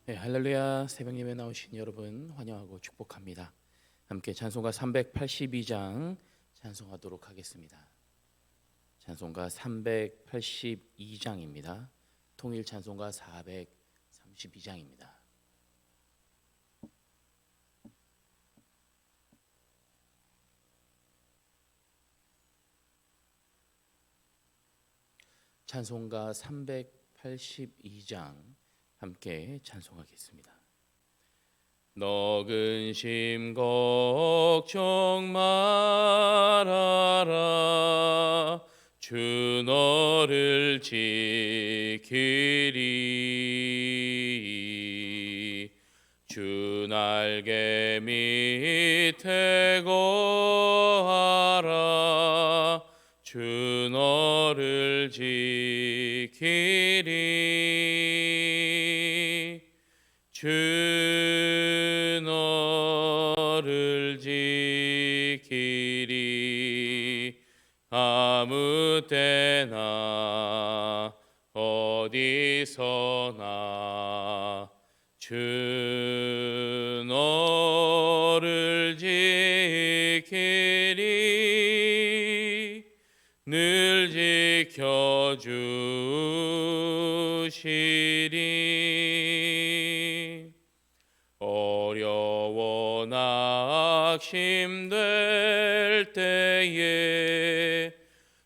네, 할렐루야. 새벽 예배 나오신 여러분 환영하고 축복합니다. 함께 찬송가 382장 찬송하도록 하겠습니다. 찬송가 382장입니다. 통일 찬송가 432장입니다. 찬송가 382장 함께 찬송하겠습니다. 너 근심 걱정 말아라. 주 너를 지키리. 주 날개 밑에 거하라. 주 너를 지키리. 주 너를 지키리. 아무 때나 어디서나 주 너를 지키리. 늘 지켜주시리. 어려워 낙심될 때에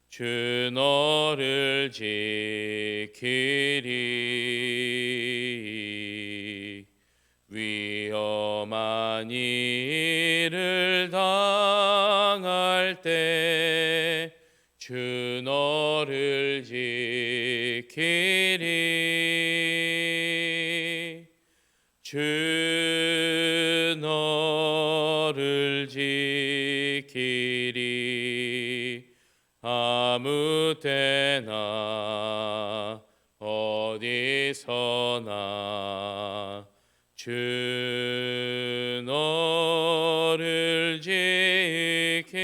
주 너를 지키리. 위험한 일을 당할 때 주 너를 지키리. 주 너를 지키리. 아무 때나 어디서나 주 너를 지키리.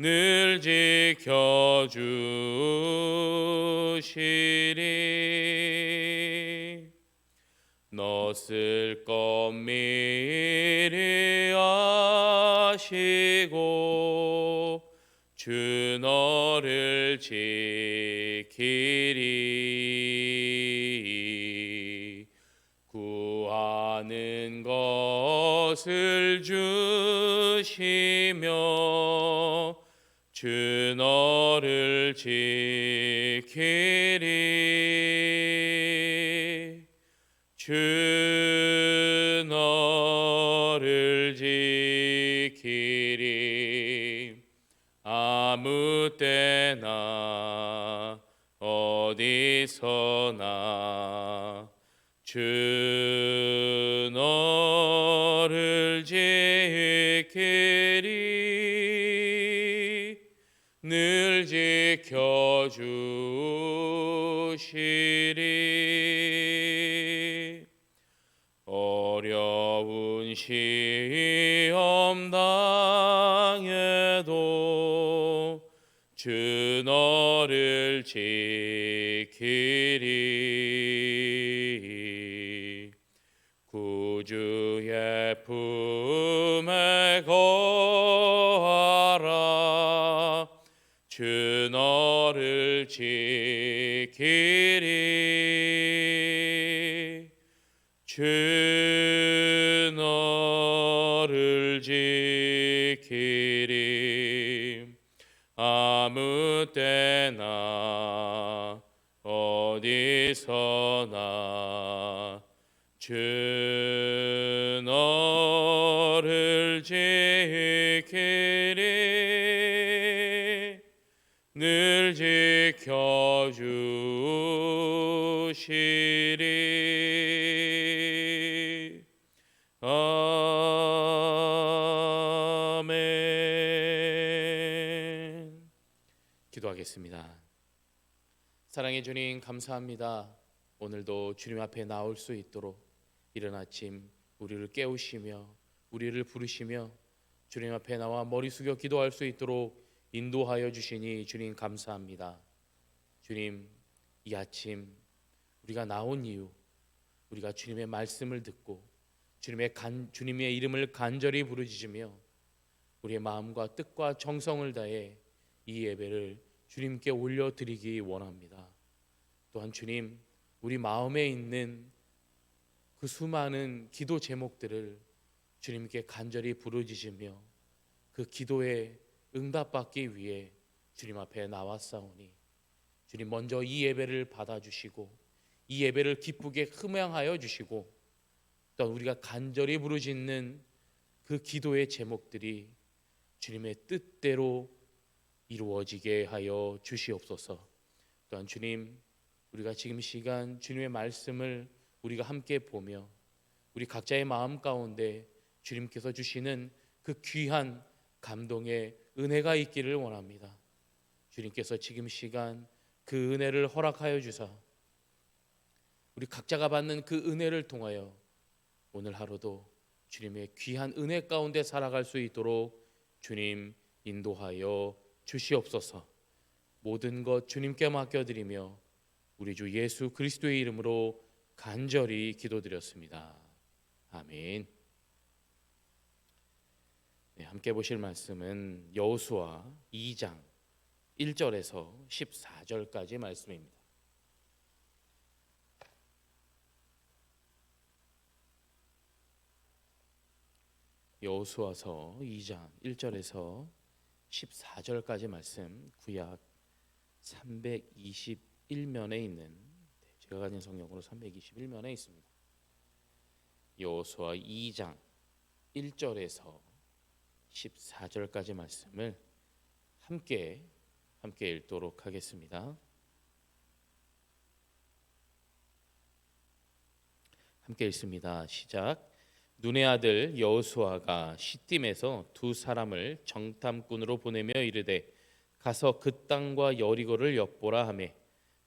늘 지켜주시리. 너 쓸 것 미리 아시고 주 너를 지키리. 구하는 것을 주시며 주 너를 지키리. 주 너를 지키리. 아무 때나 어디서나 주 너를 지키리. 늘 지켜주시리. 어려운 시험 당해도 주 너를 지키리. 구주의 품에 거하라. 주 너를 지키리. 주 너를 지키리. 아무 때나 어디서나 주 너를 지키리. 늘 지켜주시리. 아멘. 기도하겠습니다. 사랑의 주님, 감사합니다. 오늘도 주님 앞에 나올 수 있도록 이른 아침 우리를 깨우시며 우리를 부르시며 주님 앞에 나와 머리 숙여 기도할 수 있도록 인도하여 주시니 주님 감사합니다. 주님, 이 아침 우리가 나온 이유, 우리가 주님의 말씀을 듣고 주님의 이름을 간절히 부르짖으며 우리의 마음과 뜻과 정성을 다해 이 예배를 주님께 올려드리기 원합니다. 또한 주님, 우리 마음에 있는 그 수많은 기도 제목들을 주님께 간절히 부르짖으며 그 기도에 응답받기 위해 주님 앞에 나왔사오니 주님 먼저 이 예배를 받아주시고 이 예배를 기쁘게 흠양하여 주시고 또 우리가 간절히 부르짖는 그 기도의 제목들이 주님의 뜻대로 이루어지게 하여 주시옵소서. 또한 주님, 우리가 지금 시간 주님의 말씀을 우리가 함께 보며 우리 각자의 마음 가운데 주님께서 주시는 그 귀한 감동의 은혜가 있기를 원합니다. 주님께서 지금 시간 그 은혜를 허락하여 주사 우리 각자가 받는 그 은혜를 통하여 오늘 하루도 주님의 귀한 은혜 가운데 살아갈 수 있도록 주님 인도하여 주시옵소서. 모든 것 주님께 맡겨드리며 우리 주 예수 그리스도의 이름으로 간절히 기도드렸습니다. 아멘. 네, 함께 보실 말씀은 여호수아 2장 1절에서 14절까지 말씀입니다. 여호수아서 2장 1절에서 14절까지 말씀, 구약 321면에 있는, 제가 가진 성경으로 321면에 있습니다. 여호수아 2장 1절에서 14절까지 말씀을 함께 읽도록 하겠습니다. 함께 읽습니다. 시작. 눈의 아들 여호수아가 시딤에서 두 사람을 정탐꾼으로 보내며 이르되 가서 그 땅과 여리고를 엿보라 하매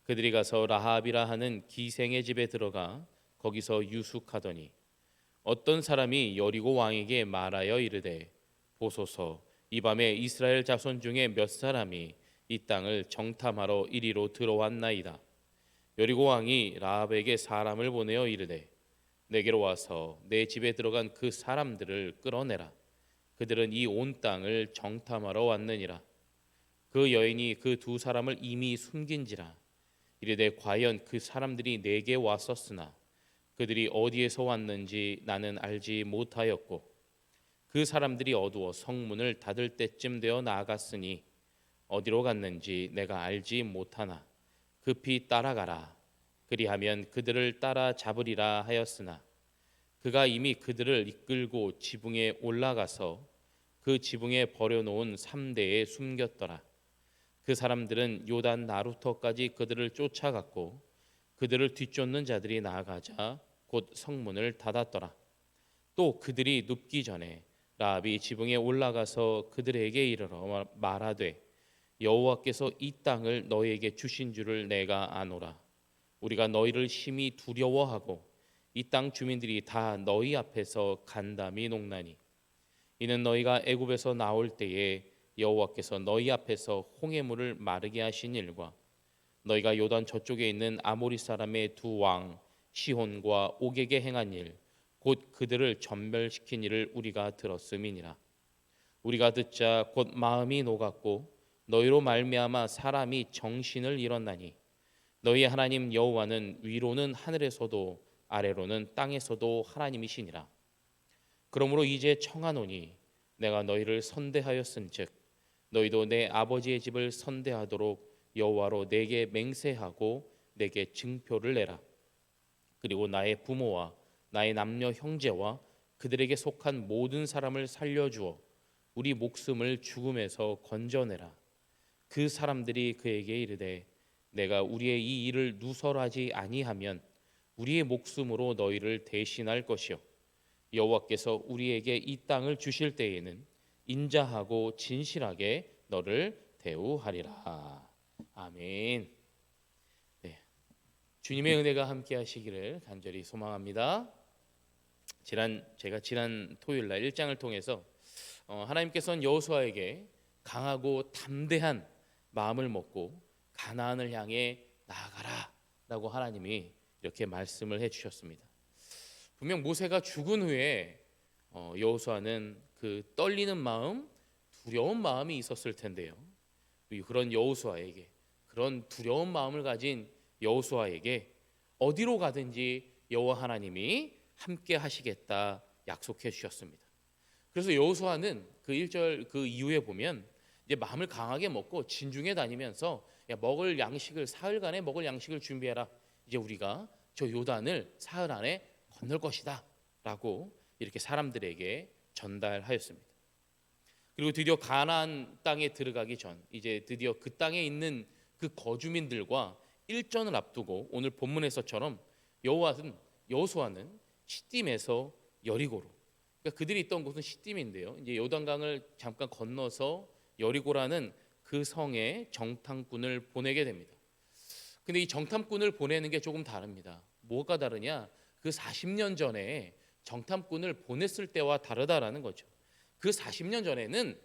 그들이 가서 라합이라 하는 기생의 집에 들어가 거기서 유숙하더니 어떤 사람이 여리고 왕에게 말하여 이르되 보소서, 이 밤에 이스라엘 자손 중에 몇 사람이 이 땅을 정탐하러 이리로 들어왔나이다. 여리고 왕이 라합에게 사람을 보내어 이르되 내게로 와서 내 집에 들어간 그 사람들을 끌어내라. 그들은 이 온 땅을 정탐하러 왔느니라. 그 여인이 그 두 사람을 이미 숨긴지라. 이르되 과연 그 사람들이 내게 왔었으나 그들이 어디에서 왔는지 나는 알지 못하였고 그 사람들이 어두워 성문을 닫을 때쯤 되어 나아갔으니 어디로 갔는지 내가 알지 못하나 급히 따라가라. 그리하면 그들을 따라 잡으리라 하였으나 그가 이미 그들을 이끌고 지붕에 올라가서 그 지붕에 버려놓은 3대에 숨겼더라. 그 사람들은 요단 나루터까지 그들을 쫓아갔고 그들을 뒤쫓는 자들이 나아가자 곧 성문을 닫았더라. 또 그들이 눕기 전에 라합이 지붕에 올라가서 그들에게 이르러 말하되 여호와께서 이 땅을 너희에게 주신 줄을 내가 아노라. 우리가 너희를 심히 두려워하고 이 땅 주민들이 다 너희 앞에서 간담이 녹나니 이는 너희가 애굽에서 나올 때에 여호와께서 너희 앞에서 홍해물을 마르게 하신 일과 너희가 요단 저쪽에 있는 아모리 사람의 두 왕 시혼과 옥에게 행한 일 곧 그들을 전멸시킨 일을 우리가 들었음이니라. 우리가 듣자 곧 마음이 녹았고 너희로 말미암아 사람이 정신을 잃었나니 너희 하나님 여호와는 위로는 하늘에서도 아래로는 땅에서도 하나님이시니라. 그러므로 이제 청하노니 내가 너희를 선대하였은즉 너희도 내 아버지의 집을 선대하도록 여호와로 내게 맹세하고 내게 증표를 내라. 그리고 나의 부모와 나의 남녀 형제와 그들에게 속한 모든 사람을 살려주어 우리 목숨을 죽음에서 건져내라. 그 사람들이 그에게 이르되 내가 우리의 이 일을 누설하지 아니하면 우리의 목숨으로 너희를 대신할 것이요 여호와께서 우리에게 이 땅을 주실 때에는 인자하고 진실하게 너를 대우하리라. 아멘. 주님의 은혜가 함께 하시기를 간절히 소망합니다. 제가 지난 토요일 날 1장을 통해서 하나님께서는 여호수아에게 강하고 담대한 마음을 먹고 가나안을 향해 나아가라라고 하나님이 이렇게 말씀을 해주셨습니다. 분명 모세가 죽은 후에 여호수아는 그 떨리는 마음, 두려운 마음이 있었을 텐데요. 그런 여호수아에게, 그런 두려운 마음을 가진 여호수아에게 어디로 가든지 여호와 하나님이 함께 하시겠다 약속해 주셨습니다. 그래서 여호수아는 그 1절 그 이후에 보면 이제 마음을 강하게 먹고 진중에 다니면서 먹을 양식을 사흘간에 먹을 양식을 준비해라. 이제 우리가 저 요단을 사흘 안에 건널 것이다라고 이렇게 사람들에게 전달하였습니다. 그리고 드디어 가나안 땅에 들어가기 전 이제 드디어 그 땅에 있는 그 거주민들과 일전을 앞두고 오늘 본문에서처럼 여호수아는 시딤에서 여리고로, 그러니까 그들이 있던 곳은 시딤인데요. 이제 요단강을 잠깐 건너서 여리고라는 그 성에 정탐꾼을 보내게 됩니다. 근데 이 정탐꾼을 보내는 게 조금 다릅니다. 뭐가 다르냐? 그 40년 전에 정탐꾼을 보냈을 때와 다르다라는 거죠. 그 40년 전에는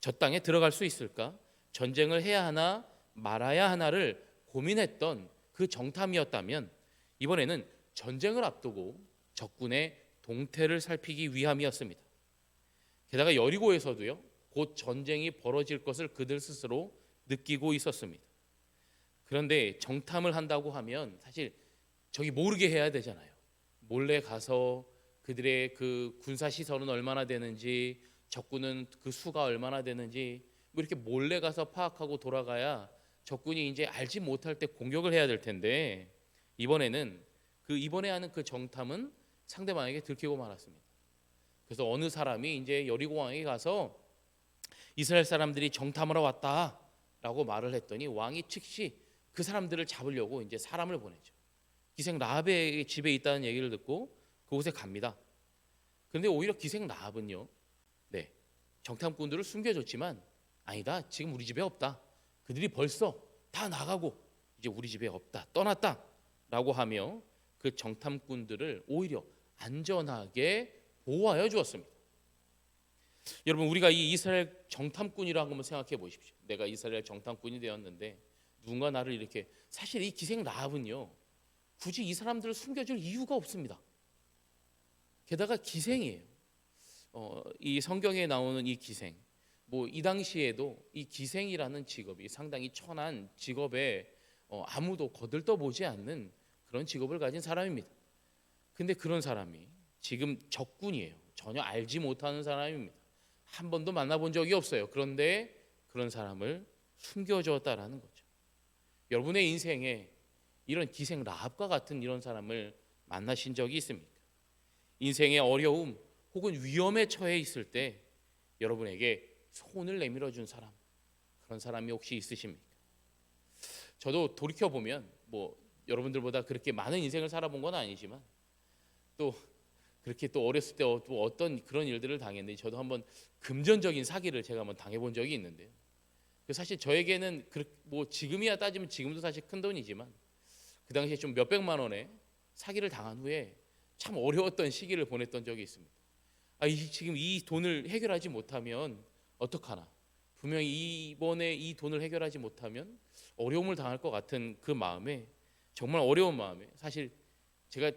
저 땅에 들어갈 수 있을까? 전쟁을 해야 하나 말아야 하나를 고민했던 그 정탐이었다면 이번에는 전쟁을 앞두고 적군의 동태를 살피기 위함이었습니다. 게다가 여리고에서도요, 곧 전쟁이 벌어질 것을 그들 스스로 느끼고 있었습니다. 그런데 정탐을 한다고 하면 사실 저기 모르게 해야 되잖아요. 몰래 가서 그들의 그 군사 시설은 얼마나 되는지, 적군은 그 수가 얼마나 되는지 뭐 이렇게 몰래 가서 파악하고 돌아가야 적군이 이제 알지 못할 때 공격을 해야 될 텐데, 이번에는 이번에 하는 그 정탐은 상대방에게 들키고 말았습니다. 그래서 어느 사람이 이제 여리고 왕에게 가서 이스라엘 사람들이 정탐하러 왔다라고 말을 했더니 왕이 즉시 그 사람들을 잡으려고 이제 사람을 보내죠. 기생 라합의 집에 있다는 얘기를 듣고 그곳에 갑니다. 그런데 오히려 기생 라합은요, 정탐꾼들을 숨겨줬지만 아니다, 지금 우리 집에 없다. 그들이 벌써 다 나가고 이제 우리 집에 없다, 떠났다라고 하며 그 정탐꾼들을 오히려 안전하게 보호하여 주었습니다. 여러분, 우리가 이 이스라엘 정탐꾼이라고 한번 생각해 보십시오. 내가 이스라엘 정탐꾼이 되었는데 누군가 나를 이렇게, 사실 이 기생 라합은요 굳이 이 사람들을 숨겨줄 이유가 없습니다. 게다가 기생이에요. 이 성경에 나오는 이 기생, 뭐 이 당시에도 이 기생이라는 직업이 상당히 천한 직업에 아무도 거들떠보지 않는 그런 직업을 가진 사람입니다. 근데 그런 사람이 지금 적군이에요. 전혀 알지 못하는 사람입니다. 한 번도 만나본 적이 없어요. 그런데 그런 사람을 숨겨주었다라는 거죠. 여러분의 인생에 이런 기생 라합과 같은 이런 사람을 만나신 적이 있습니까? 인생의 어려움 혹은 위험에 처해 있을 때 여러분에게 손을 내밀어 준 사람, 그런 사람이 혹시 있으십니까? 저도 돌이켜 보면 뭐 여러분들보다 그렇게 많은 인생을 살아본 건 아니지만 또 그렇게 또 어렸을 때 또 어떤 그런 일들을 당했는데, 저도 한번 금전적인 사기를 제가 한번 당해본 적이 있는데요. 사실 저에게는 뭐 지금이야 따지면 지금도 사실 큰 돈이지만 그 당시에 좀 몇백만 원의 사기를 당한 후에 참 어려웠던 시기를 보냈던 적이 있습니다. 지금 이 돈을 해결하지 못하면 어떡하나, 분명히 이번에 이 돈을 해결하지 못하면 어려움을 당할 것 같은 그 마음에, 정말 어려운 마음에, 사실 제가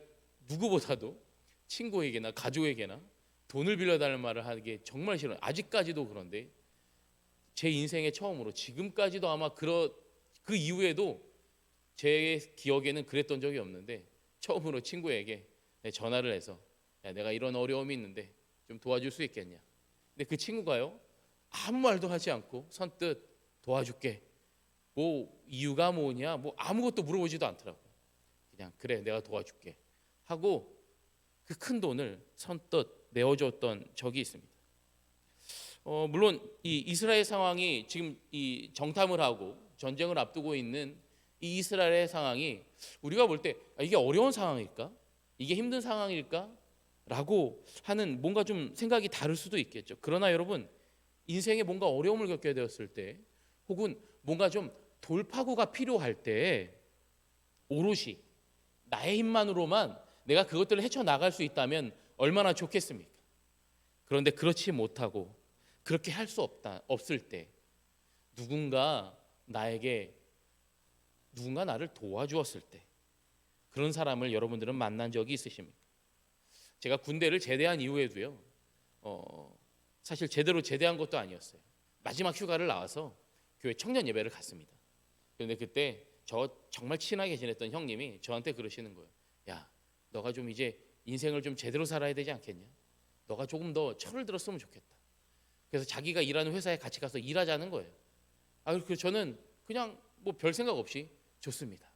누구보다도 친구에게나 가족에게나 돈을 빌려달라는 말을 하기 정말 싫어요. 아직까지도 그런데 제 인생의 처음으로, 지금까지도 아마 그 이후에도 제 기억에는 그랬던 적이 없는데 처음으로 친구에게 전화를 해서, 야, 내가 이런 어려움이 있는데 좀 도와줄 수 있겠냐. 근데 그 친구가요, 아무 말도 하지 않고 선뜻 도와줄게, 뭐 이유가 뭐냐, 뭐 아무것도 물어보지도 않더라고요. 그냥 그래, 내가 도와줄게 하고 그 큰 돈을 선뜻 내어줬던 적이 있습니다. 물론 이 이스라엘 상황이 지금 이 정탐을 하고 전쟁을 앞두고 있는 이 이스라엘의 상황이 우리가 볼 때 이게 어려운 상황일까? 이게 힘든 상황일까? 라고 하는 뭔가 좀 생각이 다를 수도 있겠죠. 그러나 여러분, 인생에 뭔가 어려움을 겪게 되었을 때 혹은 뭔가 좀 돌파구가 필요할 때 오롯이 나의 힘만으로만 내가 그것들을 헤쳐나갈 수 있다면 얼마나 좋겠습니까? 그런데 그렇지 못하고 그렇게 할 수 없을 때 누군가 나를 도와주었을 때 그런 사람을 여러분들은 만난 적이 있으십니까? 제가 군대를 제대한 이후에도요, 사실 제대로 제대한 것도 아니었어요. 마지막 휴가를 나와서 교회 청년 예배를 갔습니다. 그런데 그때 저 정말 친하게 지냈던 형님이 저한테 그러시는 거예요. 야, 너가 좀 이제 인생을 좀 제대로 살아야 되지 않겠냐? 너가 조금 더 철을 들었으면 좋겠다. 그래서 자기가 일하는 회사에 같이 가서 일하자는 거예요. 그래서 저는 그냥 뭐 별 생각 없이 좋습니다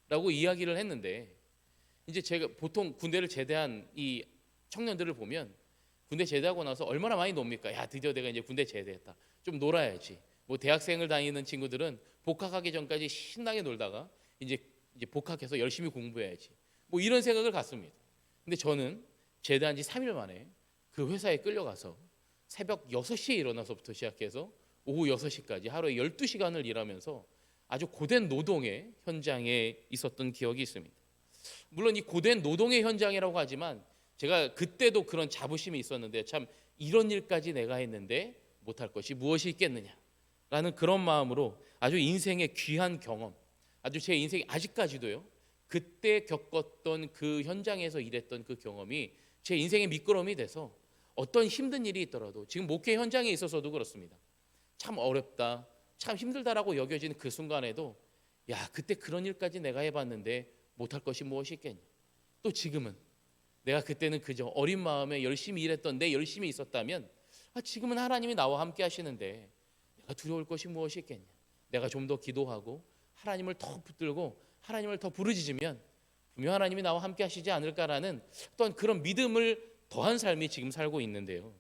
라고 이야기를 했는데, 이제 제가 보통 군대를 제대한 이 청년들을 보면 군대 제대하고 나서 얼마나 많이 놉니까? 야, 드디어 내가 이제 군대 제대했다, 좀 놀아야지. 뭐 대학생을 다니는 친구들은 복학하기 전까지 신나게 놀다가 이제 복학해서 열심히 공부해야지, 뭐 이런 생각을 갖습니다. 근데 저는 제대한 지 3일 만에 그 회사에 끌려가서 새벽 6시에 일어나서부터 시작해서 오후 6시까지 하루에 12시간을 일하면서 아주 고된 노동의 현장에 있었던 기억이 있습니다. 물론 이 고된 노동의 현장이라고 하지만 제가 그때도 그런 자부심이 있었는데, 참 이런 일까지 내가 했는데 못할 것이 무엇이 있겠느냐라는 그런 마음으로 아주 인생의 귀한 경험, 아주 제 인생이 아직까지도요, 그때 겪었던 그 현장에서 일했던 그 경험이 제 인생의 미끄럼이 돼서 어떤 힘든 일이 있더라도, 지금 목회 현장에 있어서도 그렇습니다. 참 어렵다, 참 힘들다라고 여겨지는 그 순간에도 야, 그때 그런 일까지 내가 해봤는데 못할 것이 무엇이 있겠냐. 또 지금은 내가 그때는 그저 어린 마음에 열심히 일했던 내 열심히 있었다면 지금은 하나님이 나와 함께 하시는데 내가 두려울 것이 무엇이 있겠냐. 내가 좀 더 기도하고 하나님을 더 붙들고 하나님을 더 부르짖으면 분명 하나님이 나와 함께 하시지 않을까라는 어떤 그런 믿음을 더한 삶이 지금 살고 있는데요.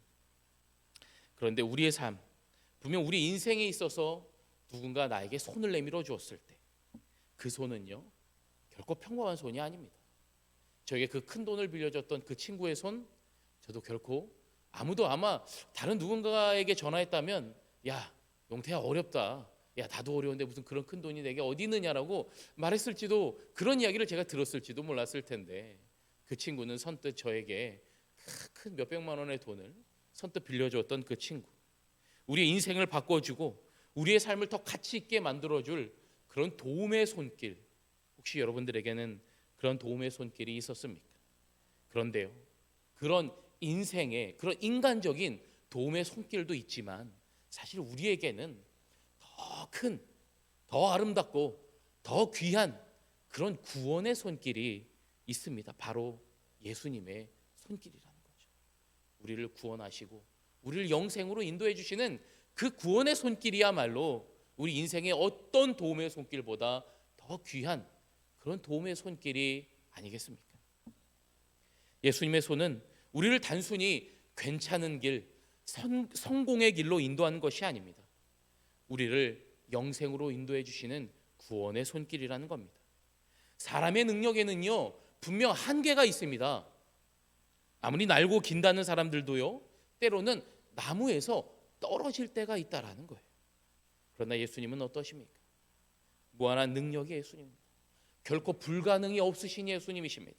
그런데 우리의 삶, 분명 우리 인생에 있어서 누군가 나에게 손을 내밀어 주었을 때 그 손은요, 결코 평범한 손이 아닙니다. 저에게 그 큰 돈을 빌려줬던 그 친구의 손, 저도 결코 아무도 아마 다른 누군가에게 전화했다면 야, 용태야 어렵다, 야 나도 어려운데 무슨 그런 큰 돈이 내게 어디 있느냐라고 말했을지도, 그런 이야기를 제가 들었을지도 몰랐을 텐데, 그 친구는 선뜻 저에게 큰 몇백만 원의 돈을 선뜻 빌려줬던 그 친구, 우리의 인생을 바꿔주고 우리의 삶을 더 가치 있게 만들어줄 그런 도움의 손길, 혹시 여러분들에게는 그런 도움의 손길이 있었습니까? 그런데요, 그런 인생의 그런 인간적인 도움의 손길도 있지만 사실 우리에게는 더 큰, 더 아름답고 더 귀한 그런 구원의 손길이 있습니다. 바로 예수님의 손길이라는 거죠. 우리를 구원하시고 우리를 영생으로 인도해 주시는 그 구원의 손길이야말로 우리 인생의 어떤 도움의 손길보다 더 귀한 그런 도움의 손길이 아니겠습니까? 예수님의 손은 우리를 단순히 괜찮은 길, 성공의 길로 인도하는 것이 아닙니다. 우리를 영생으로 인도해 주시는 구원의 손길이라는 겁니다. 사람의 능력에는요, 분명 한계가 있습니다. 아무리 날고 긴다는 사람들도요, 때로는 나무에서 떨어질 때가 있다라는 거예요. 그러나 예수님은 어떠십니까? 무한한 능력의 예수님입니다. 결코 불가능이 없으신 예수님이십니다.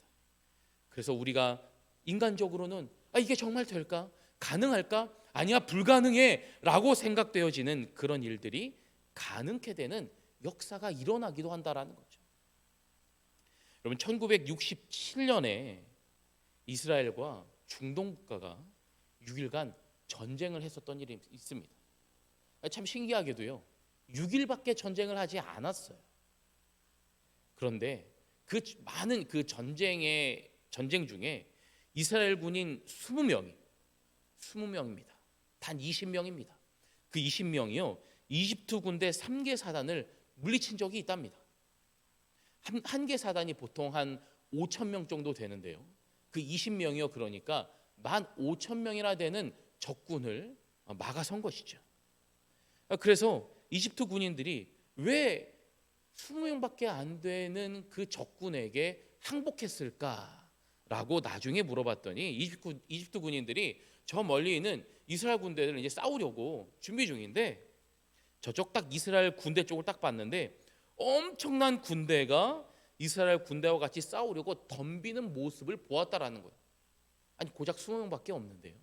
그래서 우리가 인간적으로는 이게 정말 될까? 가능할까? 아니야, 불가능해 라고 생각되어지는 그런 일들이 가능케 되는 역사가 일어나기도 한다라는 거죠. 여러분, 1967년에 이스라엘과 중동 국가가 6일간 전쟁을 했었던 일이 있습니다. 참 신기하게도요, 6일밖에 전쟁을 하지 않았어요. 그런데 그 많은 그 전쟁 중에 이스라엘 군인 20명입니다. 단 20명입니다. 그 20명이요, 이집트 군대 3개 사단을 물리친 적이 있답니다. 한 개 사단이 보통 한 5천 명 정도 되는데요, 그 20명이요, 그러니까 15,000명이나 되는 적군을 막아선 것이죠. 그래서 이집트 군인들이 왜 20명밖에 안 되는 그 적군에게 항복했을까라고 나중에 물어봤더니 이집트 군인들이 저 멀리 있는 이스라엘 군대를 이제 싸우려고 준비 중인데, 저쪽 딱 이스라엘 군대 쪽을 딱 봤는데 엄청난 군대가 이스라엘 군대와 같이 싸우려고 덤비는 모습을 보았다라는 거예요. 아니 고작 20명밖에 없는데요.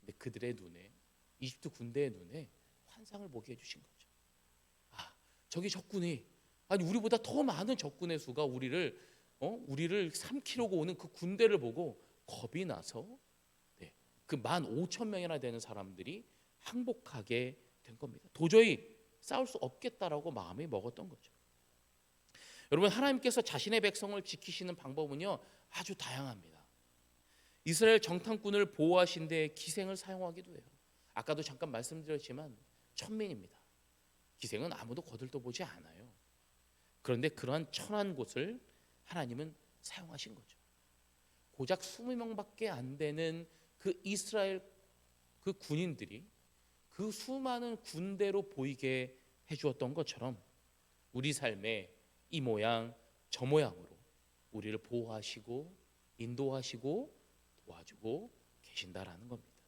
근데 그들의 눈에, 이집트 군대의 눈에 환상을 보게 해주신 거죠. 아, 저기 적군이, 아니 우리보다 더 많은 적군의 수가 우리를 삼키려고 오는 그 군대를 보고 겁이 나서 그 15,000명이나 되는 사람들이 항복하게 된 겁니다. 도저히 싸울 수 없겠다라고 마음이 먹었던 거죠. 여러분, 하나님께서 자신의 백성을 지키시는 방법은요 아주 다양합니다. 이스라엘 정탐꾼을 보호하신 데 기생을 사용하기도 해요. 아까도 잠깐 말씀드렸지만 천민입니다. 기생은 아무도 거들떠보지 않아요. 그런데 그러한 천한 곳을 하나님은 사용하신 거죠. 고작 20명밖에 안 되는 그 이스라엘 그 군인들이 그 수많은 군대로 보이게 해주었던 것처럼 우리 삶에 이 모양 저 모양으로 우리를 보호하시고 인도하시고 도와주고 계신다라는 겁니다.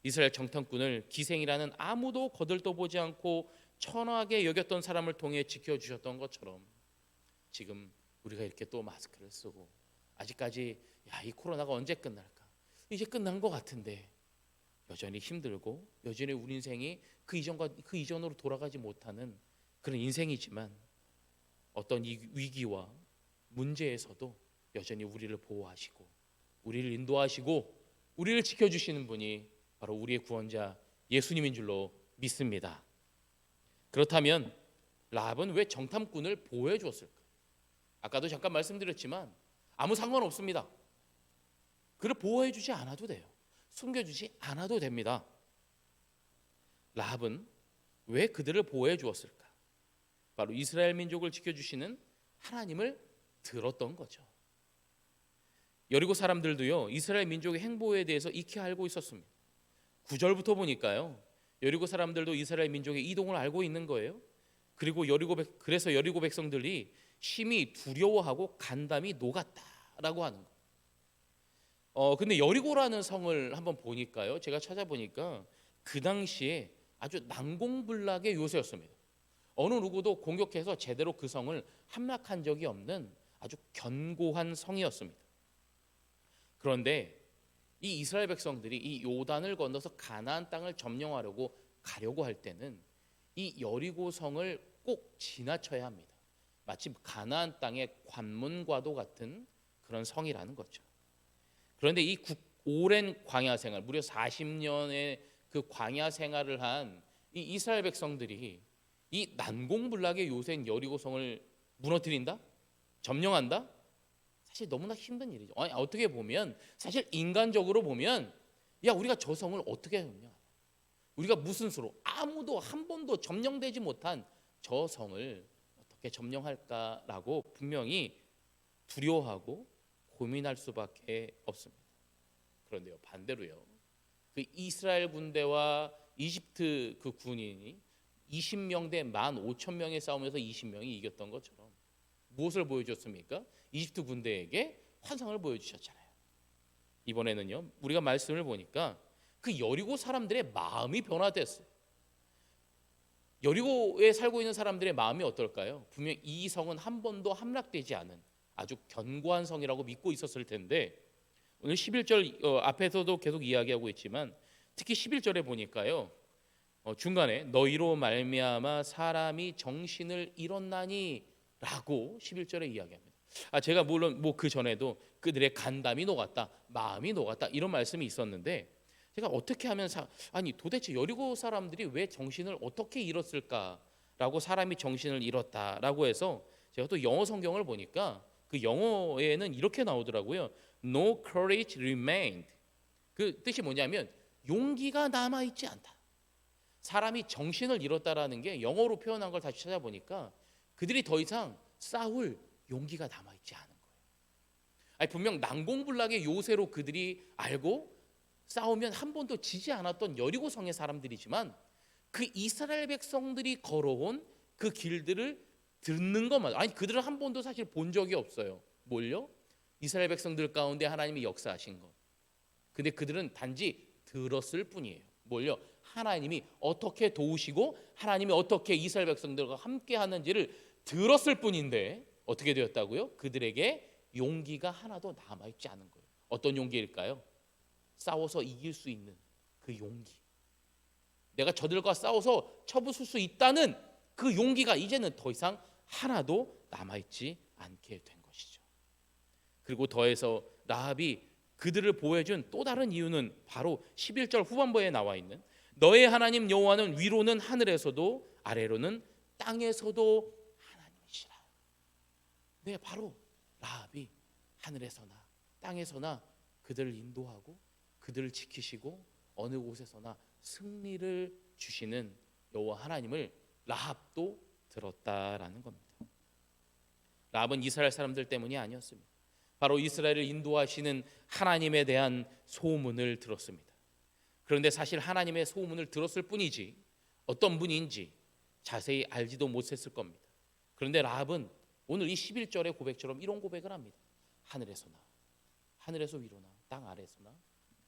이스라엘 정탐꾼을 기생이라는 아무도 거들떠보지 않고 천하게 여겼던 사람을 통해 지켜주셨던 것처럼 지금 우리가 이렇게 또 마스크를 쓰고 아직까지 이 코로나가 언제 끝날까? 이제 끝난 것 같은데 여전히 힘들고 여전히 우리 인생이 그 이전으로 돌아가지 못하는 그런 인생이지만 어떤 이 위기와 문제에서도 여전히 우리를 보호하시고 우리를 인도하시고 우리를 지켜주시는 분이 바로 우리의 구원자 예수님인 줄로 믿습니다. 그렇다면 라합은 왜 정탐꾼을 보호해 주었을까? 아까도 잠깐 말씀드렸지만 아무 상관없습니다. 그를 보호해 주지 않아도 돼요. 숨겨주지 않아도 됩니다. 라합은 왜 그들을 보호해 주었을까? 바로 이스라엘 민족을 지켜주시는 하나님을 들었던 거죠. 여리고 사람들도요 이스라엘 민족의 행보에 대해서 익히 알고 있었습니다. 9절부터 보니까요 여리고 사람들도 이스라엘 민족의 이동을 알고 있는 거예요. 그리고 그래서 여리고 백성들이 심히 두려워하고 간담이 녹았다라고 하는 거. 근데 여리고라는 성을 한번 보니까요 제가 찾아보니까 그 당시에 아주 난공불락의 요새였습니다. 어느 누구도 공격해서 제대로 그 성을 함락한 적이 없는 아주 견고한 성이었습니다. 그런데 이 이스라엘 백성들이 이 요단을 건너서 가나안 땅을 점령하려고 가려고 할 때는 이 여리고 성을 꼭 지나쳐야 합니다. 마치 가나안 땅의 관문과도 같은 그런 성이라는 거죠. 그런데 이 오랜 광야 생활, 무려 40년의 그 광야 생활을 한 이 이스라엘 백성들이 이 난공불락의 요새인 여리고성을 무너뜨린다? 점령한다? 사실 너무나 힘든 일이죠. 아니, 어떻게 보면 사실 인간적으로 보면 우리가 저 성을 어떻게 점령하냐? 우리가 무슨 수로 아무도 한 번도 점령되지 못한 저 성을 어떻게 점령할까라고 분명히 두려워하고 고민할 수밖에 없습니다. 그런데요 반대로요 그 이스라엘 군대와 이집트 그 군인이 20명 대 15,000명의 싸움에서 20명이 이겼던 것처럼 무엇을 보여줬습니까? 이집트 군대에게 환상을 보여주셨잖아요. 이번에는요 우리가 말씀을 보니까 그 여리고 사람들의 마음이 변화됐어요. 여리고에 살고 있는 사람들의 마음이 어떨까요? 분명 이 성은 한 번도 함락되지 않은 아주 견고한 성이라고 믿고 있었을 텐데 오늘 11절 앞에서도 계속 이야기하고 있지만 특히 11절에 보니까요 중간에 너희로 말미암아 사람이 정신을 잃었나니 라고 11절에 이야기합니다. 제가 물론 그 전에도 그들의 간담이 녹았다 마음이 녹았다 이런 말씀이 있었는데 제가 어떻게 하면 도대체 여리고 사람들이 왜 정신을 어떻게 잃었을까라고 사람이 정신을 잃었다라고 해서 제가 또 영어 성경을 보니까 그 영어에는 이렇게 나오더라고요. No courage remained. 그 뜻이 뭐냐면 용기가 남아있지 않다. 사람이 정신을 잃었다라는 게 영어로 표현한 걸 다시 찾아보니까 그들이 더 이상 싸울 용기가 남아있지 않은 거예요. 분명 난공불락의 요새로 그들이 알고 싸우면 한 번도 지지 않았던 여리고성의 사람들이지만 그 이스라엘 백성들이 걸어온 그 길들을 듣는 것만 그들은 한 번도 사실 본 적이 없어요. 뭘요? 이스라엘 백성들 가운데 하나님이 역사하신 것. 근데 그들은 단지 들었을 뿐이에요. 뭘요? 하나님이 어떻게 도우시고 하나님이 어떻게 이스라엘 백성들과 함께 하는지를 들었을 뿐인데 어떻게 되었다고요? 그들에게 용기가 하나도 남아있지 않은 거예요. 어떤 용기일까요? 싸워서 이길 수 있는 그 용기. 내가 저들과 싸워서 쳐부술 수 있다는 그 용기가 이제는 더 이상 하나도 남아있지 않게 된 것이죠. 그리고 더해서 라합이 그들을 보호해준 또 다른 이유는 바로 11절 후반부에 나와 있는 너의 하나님 여호와는 위로는 하늘에서도 아래로는 땅에서도 하나님이시라. 네, 바로 라합이 하늘에서나 땅에서나 그들을 인도하고 그들을 지키시고 어느 곳에서나 승리를 주시는 여호와 하나님을 라합도 들었다라는 겁니다. 라합은 이스라엘 사람들 때문이 아니었습니다. 바로 이스라엘을 인도하시는 하나님에 대한 소문을 들었습니다. 그런데 사실 하나님의 소문을 들었을 뿐이지 어떤 분인지 자세히 알지도 못했을 겁니다. 그런데 라합은 오늘 이 11절의 고백처럼 이런 고백을 합니다. 하늘에서나 하늘에서 위로나 땅 아래서나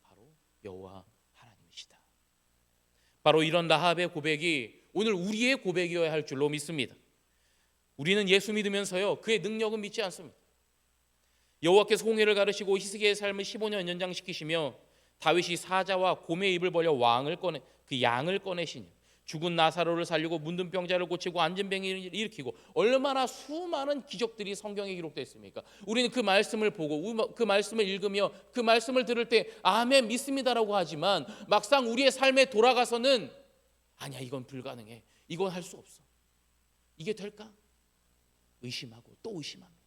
바로 여호와 하나님이시다. 바로 이런 라합의 고백이 오늘 우리의 고백이어야 할 줄로 믿습니다. 우리는 예수 믿으면서요 그의 능력은 믿지 않습니다. 여호와께서 홍해를 가르시고 히스기야의 삶을 15년 연장시키시며 다윗이 사자와 곰의 입을 벌려 그 양을 꺼내시니 죽은 나사로를 살리고 문둥 병자를 고치고 앉은 병이를 일으키고 얼마나 수많은 기적들이 성경에 기록되어 있습니까? 우리는 그 말씀을 보고 그 말씀을 읽으며 그 말씀을 들을 때 아멘 믿습니다라고 하지만 막상 우리의 삶에 돌아가서는 아니야 이건 불가능해, 이건 할 수 없어, 이게 될까? 의심하고 또 의심합니다.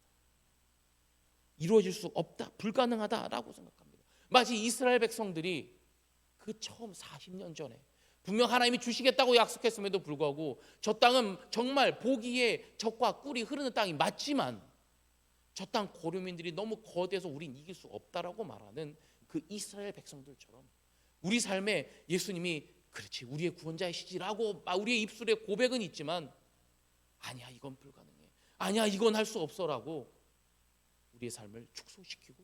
이루어질 수 없다, 불가능하다라고 생각합니다. 마치 이스라엘 백성들이 그 처음 40년 전에 분명 하나님이 주시겠다고 약속했음에도 불구하고 저 땅은 정말 보기에 젖과 꿀이 흐르는 땅이 맞지만 저 땅 고려민들이 너무 거대해서 우린 이길 수 없다라고 말하는 그 이스라엘 백성들처럼 우리 삶에 예수님이 그렇지 우리의 구원자이시지라고 우리의 입술에 고백은 있지만 아니야 이건 불가능해, 아니야 이건 할 수 없어라고 우리의 삶을 축소시키고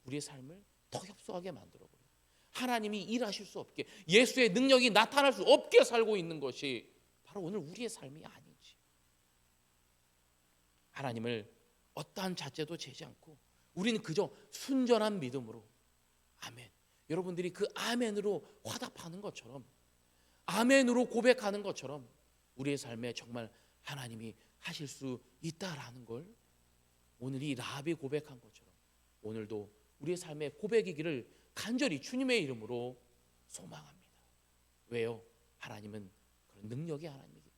우리의 삶을 더 협소하게 만들어버려요. 하나님이 일하실 수 없게, 예수의 능력이 나타날 수 없게 살고 있는 것이 바로 오늘 우리의 삶이 아닌지, 하나님을 어떠한 자체도 재지 않고 우리는 그저 순전한 믿음으로 아멘, 여러분들이 그 아멘으로 화답하는 것처럼 아멘으로 고백하는 것처럼 우리의 삶에 정말 하나님이 하실 수 있다라는 걸 오늘 이 라합이 고백한 것처럼 오늘도 우리의 삶의 고백이기를 간절히 주님의 이름으로 소망합니다. 왜요? 하나님은 그런 능력의 하나님이기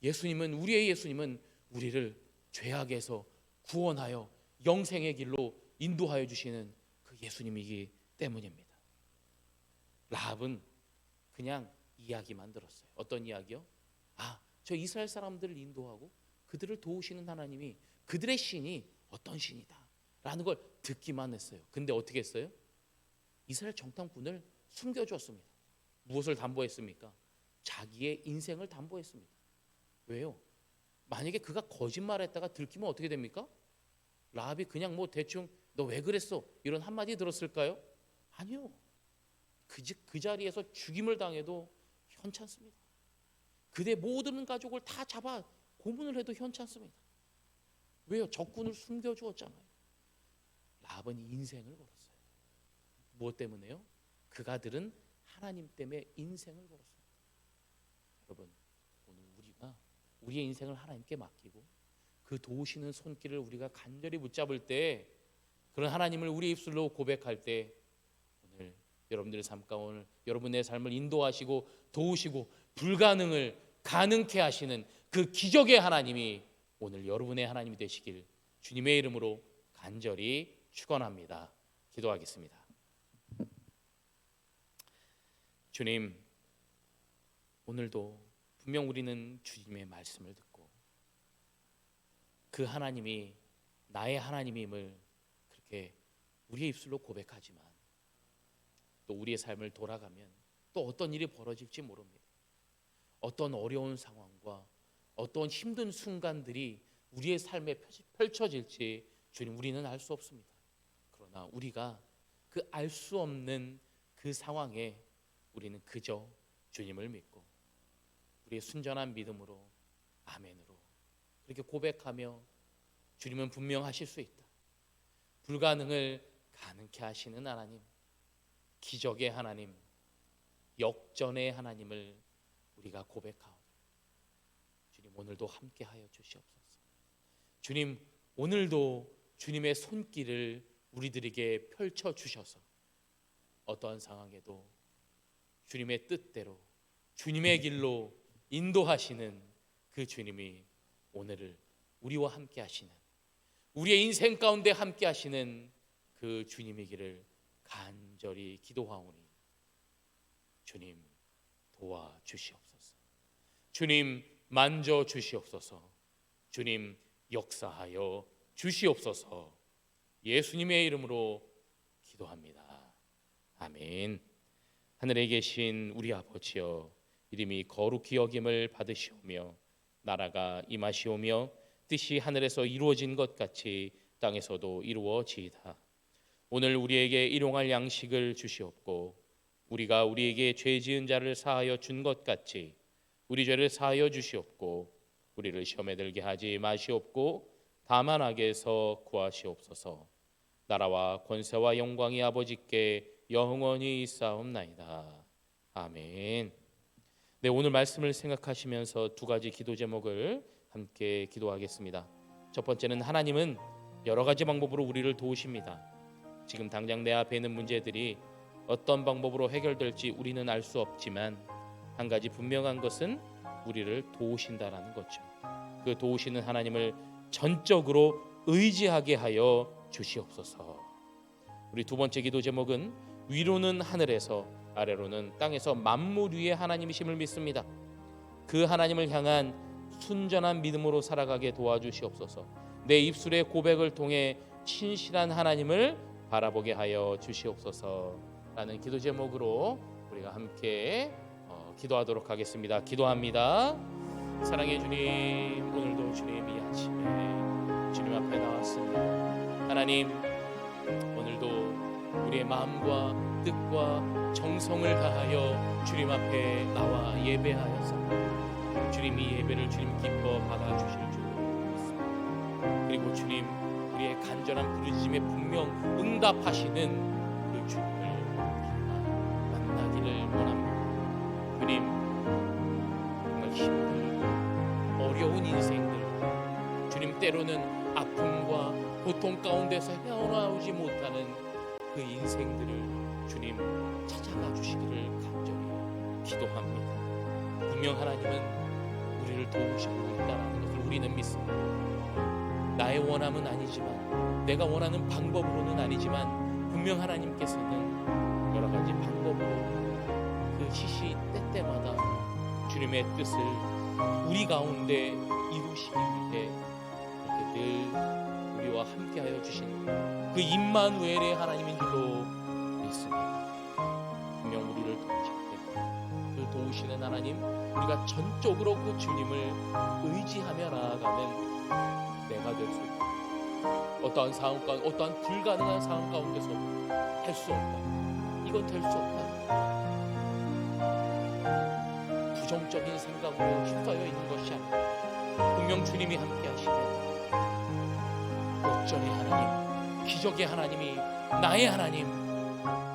때문에. 우리의 예수님은 우리를 죄악에서 구원하여 영생의 길로 인도하여 주시는 그 예수님이기 때문입니다. 라합은 그냥 이야기만 들었어요. 어떤 이야기요? 저 이스라엘 사람들을 인도하고 그들을 도우시는 하나님이, 그들의 신이 어떤 신이다 라는 걸 듣기만 했어요. 근데 어떻게 했어요? 이스라엘 정탐꾼을 숨겨주었습니다. 무엇을 담보했습니까? 자기의 인생을 담보했습니다. 왜요? 만약에 그가 거짓말했다가 들키면 어떻게 됩니까? 라합이 그냥 대충 너 왜 그랬어? 이런 한마디 들었을까요? 아니요. 그 자리에서 죽임을 당해도 현찮습니다. 그대 모든 가족을 다 잡아 고문을 해도 현찮습니다. 왜요? 적군을 숨겨주었잖아요. 라합은 인생을 걸었어요. 무엇 때문에요? 그가들은 하나님 때문에 인생을 걸었습니다. 여러분, 오늘 우리가 우리의 인생을 하나님께 맡기고 그 도우시는 손길을 우리가 간절히 붙잡을 때, 그런 하나님을 우리 입술로 고백할 때 오늘 여러분들의 삶 가운데 여러분의 삶을 인도하시고 도우시고 불가능을 가능케 하시는 그 기적의 하나님이 오늘 여러분의 하나님이 되시길 주님의 이름으로 간절히 축원합니다. 기도하겠습니다. 주님, 오늘도 분명 우리는 주님의 말씀을 듣고 그 하나님이 나의 하나님임을 그렇게 우리의 입술로 고백하지만 또 우리의 삶을 돌아가면 또 어떤 일이 벌어질지 모릅니다. 어떤 어려운 상황과 어떤 힘든 순간들이 우리의 삶에 펼쳐질지 주님 우리는 알 수 없습니다. 그러나 우리가 그 알 수 없는 그 상황에 우리는 그저 주님을 믿고 우리의 순전한 믿음으로 아멘으로 그렇게 고백하며 주님은 분명하실 수 있다. 불가능을 가능케 하시는 하나님, 기적의 하나님, 역전의 하나님을 우리가 고백하오니 주님 오늘도 함께하여 주시옵소서. 주님 오늘도 주님의 손길을 우리들에게 펼쳐 주셔서 어떠한 상황에도 주님의 뜻대로 주님의 길로 인도하시는 그 주님이 오늘을 우리와 함께 하시는, 우리의 인생 가운데 함께 하시는 그 주님이기를 간절히 기도하오니 주님 도와주시옵소서. 주님 만져 주시옵소서. 주님 역사하여 주시옵소서. 예수님의 이름으로 기도합니다. 아멘. 하늘에 계신 우리 아버지여, 이름이 거룩히 여김을 받으시오며 나라가 임하시오며 뜻이 하늘에서 이루어진 것 같이 땅에서도 이루어지이다. 오늘 우리에게 일용할 양식을 주시옵고 우리가 우리에게 죄 지은 자를 사하여 준 것 같이 우리 죄를 사하여 주시옵고 우리를 시험에 들게 하지 마시옵고 다만 악에서 구하시옵소서. 나라와 권세와 영광이 아버지께 영원히 있사옵나이다. 아멘. 네, 오늘 말씀을 생각하시면서 두 가지 기도 제목을 함께 기도하겠습니다. 첫 번째는 하나님은 여러 가지 방법으로 우리를 도우십니다. 지금 당장 내 앞에 있는 문제들이 어떤 방법으로 해결될지 우리는 알 수 없지만 한 가지 분명한 것은 우리를 도우신다라는 거죠. 그 도우시는 하나님을 전적으로 의지하게 하여 주시옵소서. 우리 두 번째 기도 제목은 위로는 하늘에서 아래로는 땅에서 만물 위의 하나님이심을 믿습니다. 그 하나님을 향한 순전한 믿음으로 살아가게 도와주시옵소서. 내 입술의 고백을 통해 신실한 하나님을 바라보게 하여 주시옵소서 라는 기도 제목으로 우리가 함께 기도하도록 하겠습니다. 기도합니다. 사랑의 주님, 오늘도 주님 이 아침에 주님 앞에 나왔습니다. 하나님, 오늘도 우리의 마음과 뜻과 정성을 다하여 주님 앞에 나와 예배하여서 주님 이 예배를 주님 기뻐 받아주실 줄 믿습니다. 그리고 주님 우리의 간절한 부르짖음에 분명 응답하시는 그 주님을 만나기를 원합니다. 주님, 정말 힘들고 어려운 인생들, 주님 때로는 아픔과 고통 가운데서 헤어나오지 못하는 그 인생들을 주님 찾아가 주시기를 간절히 기도합니다. 분명 하나님은 우리를 도우시고 있다는 것을 우리는 믿습니다. 나의 원함은 아니지만, 내가 원하는 방법으로는 아니지만 분명 하나님께서는 여러 가지 방법으로 그 시시 때때마다 주님의 뜻을 우리 가운데 이루시기 위해 이렇게 늘 우리와 함께하여 주신 그 임마누엘의 하나님인 줄로 믿습니다. 분명 우리를 도우실 때 그 도우시는 하나님, 우리가 전적으로 그 주님을 의지하며 나아가는 내가 될 수 있다. 어떠한 상황 가운데, 어떠한 불가능한 상황 가운데서 할 수 없다, 이건 될 수 없다, 부정적인 생각으로 휩싸여 있는 것이 아니라 분명 주님이 함께 하시며 역전의 하나님, 기적의 하나님이 나의 하나님,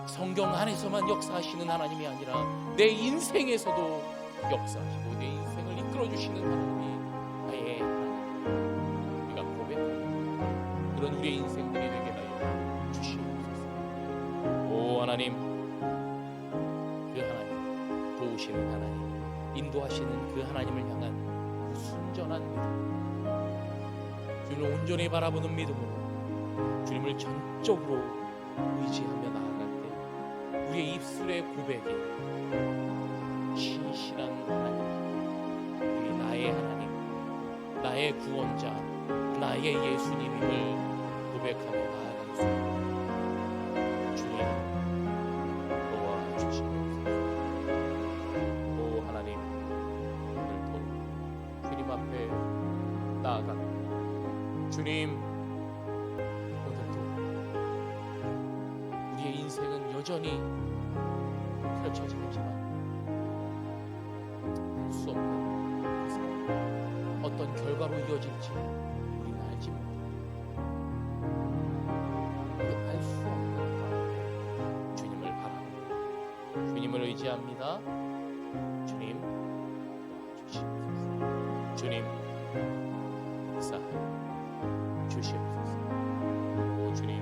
성경 안에서만 역사하시는 하나님이 아니라 내 인생에서도 역사하시고 내 인생을 이끌어주시는 하나님이 나의 하나님, 우리가 고백하는 그런 우리의 인생들이 되게 하여 주시옵소서. 오 하나님, 그 하나님, 도우시는 하나님, 인도하시는 그 하나님을 향한 그 순전한 믿음, 주님을 온전히 바라보는 믿음으로 주님을 전적으로 의지하며 나아갈 때 우리의 입술의 고백이 신실한 하나님, 우리 나의 하나님, 나의 구원자, 나의 예수님임을 고백하며 나아갈 수 있는 주님 도와주시옵소서. 오 하나님, 오늘도 주님 앞에 나아갑니다. 주님, 오늘도 우리의 인생은 여전히 펼쳐지지만 할 수 없는 어떤 결과로 이어질지 우리는 알지 못합니다. 그 알 수 없는 가운데 주님을 바랍니다. 주님을 의지합니다. 주님 도와주시옵소서. 주님 역사하여 주시옵소서. 오 주님